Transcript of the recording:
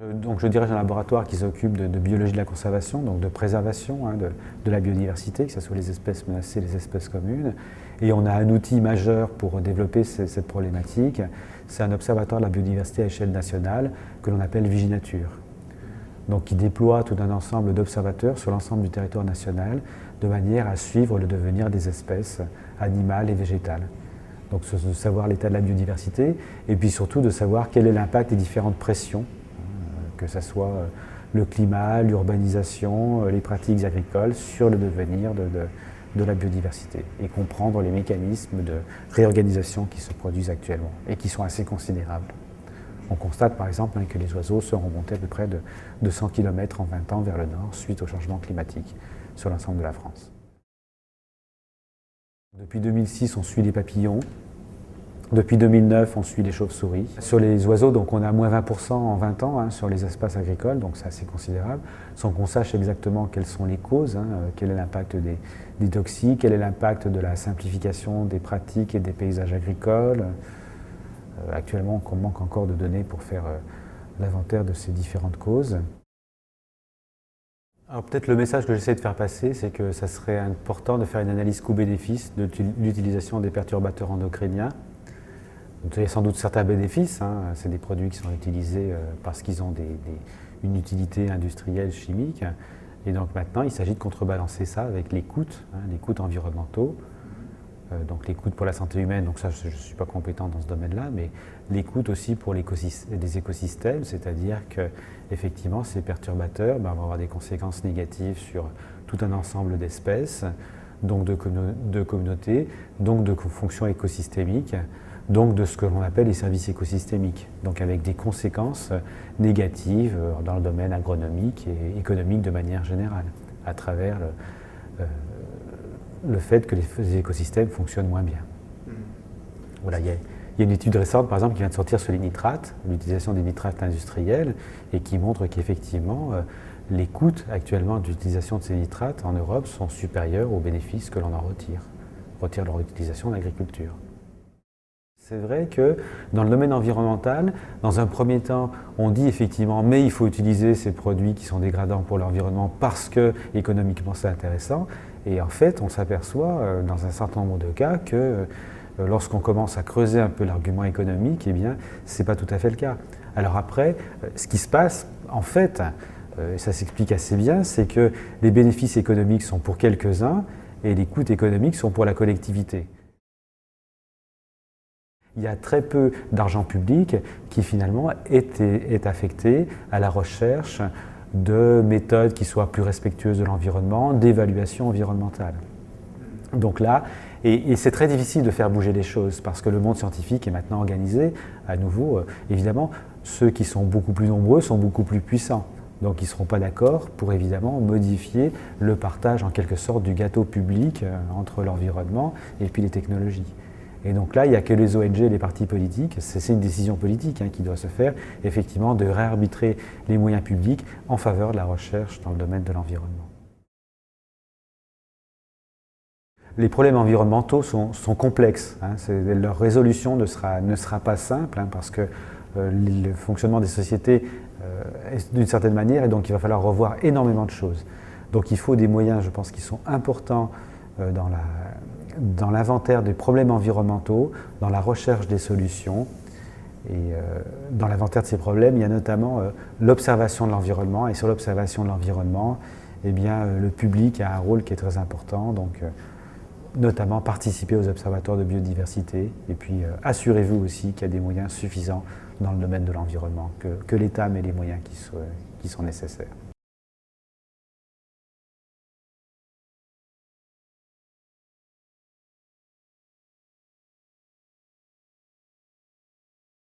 Donc je dirige un laboratoire qui s'occupe de biologie de la conservation, donc de préservation de la biodiversité, que ce soit les espèces menacées, les espèces communes. Et on a un outil majeur pour développer cette problématique, c'est un observatoire de la biodiversité à échelle nationale que l'on appelle Viginature. Donc qui déploie tout un ensemble d'observateurs sur l'ensemble du territoire national de manière à suivre le devenir des espèces animales et végétales. Donc de savoir l'état de la biodiversité et puis surtout de savoir quel est l'impact des différentes pressions, que ce soit le climat, l'urbanisation, les pratiques agricoles sur le devenir de la biodiversité et comprendre les mécanismes de réorganisation qui se produisent actuellement et qui sont assez considérables. On constate par exemple que les oiseaux sont remontés à peu près de 200 km en 20 ans vers le nord suite au changement climatique sur l'ensemble de la France. Depuis 2006, on suit les papillons. Depuis 2009, on suit les chauves-souris. Sur les oiseaux, donc on a moins 20% en 20 ans sur les espaces agricoles, donc c'est assez considérable, sans qu'on sache exactement quelles sont les causes, quel est l'impact des toxiques, quel est l'impact de la simplification des pratiques et des paysages agricoles. Actuellement, on manque encore de données pour faire l'inventaire de ces différentes causes. Alors peut-être le message que j'essaie de faire passer, c'est que ça serait important de faire une analyse coût-bénéfice de l'utilisation des perturbateurs endocriniens. Donc, il y a sans doute certains bénéfices, c'est des produits qui sont utilisés parce qu'ils ont une utilité industrielle, chimique. Et donc maintenant, il s'agit de contrebalancer ça avec les coûts environnementaux. Donc les coûts pour la santé humaine, donc ça je ne suis pas compétent dans ce domaine-là, mais les coûts aussi pour les écosystèmes, c'est-à-dire qu'effectivement ces perturbateurs vont avoir des conséquences négatives sur tout un ensemble d'espèces, donc de communautés, donc de fonctions écosystémiques, donc de ce que l'on appelle les services écosystémiques, donc avec des conséquences négatives dans le domaine agronomique et économique de manière générale, à travers le fait que les écosystèmes fonctionnent moins bien. Voilà, il y a une étude récente, par exemple, qui vient de sortir sur les nitrates, l'utilisation des nitrates industriels, et qui montre qu'effectivement, les coûts actuellement d'utilisation de ces nitrates en Europe sont supérieurs aux bénéfices que l'on en retire leur utilisation en agriculture. C'est vrai que dans le domaine environnemental, dans un premier temps, on dit effectivement mais il faut utiliser ces produits qui sont dégradants pour l'environnement parce que économiquement c'est intéressant. Et en fait, on s'aperçoit dans un certain nombre de cas que lorsqu'on commence à creuser un peu l'argument économique, eh bien, ce n'est pas tout à fait le cas. Alors après, ce qui se passe, en fait, ça s'explique assez bien, c'est que les bénéfices économiques sont pour quelques-uns et les coûts économiques sont pour la collectivité. Il y a très peu d'argent public qui finalement est affecté à la recherche de méthodes qui soient plus respectueuses de l'environnement, d'évaluation environnementale. Donc là, et c'est très difficile de faire bouger les choses parce que le monde scientifique est maintenant organisé, à nouveau, évidemment, ceux qui sont beaucoup plus nombreux sont beaucoup plus puissants. Donc ils ne seront pas d'accord pour évidemment modifier le partage en quelque sorte du gâteau public entre l'environnement et puis les technologies. Et donc là, il n'y a que les ONG et les partis politiques, c'est une décision politique qui doit se faire, effectivement, de réarbitrer les moyens publics en faveur de la recherche dans le domaine de l'environnement. Les problèmes environnementaux sont complexes, leur résolution ne sera pas simple parce que le fonctionnement des sociétés est d'une certaine manière et donc il va falloir revoir énormément de choses. Donc il faut des moyens, je pense, qui sont importants dans l'inventaire des problèmes environnementaux, dans la recherche des solutions. Et dans l'inventaire de ces problèmes, il y a notamment l'observation de l'environnement. Et sur l'observation de l'environnement, eh bien, le public a un rôle qui est très important. Donc, notamment participer aux observatoires de biodiversité. Et puis, assurez-vous aussi qu'il y a des moyens suffisants dans le domaine de l'environnement, que l'État met les moyens qui sont nécessaires.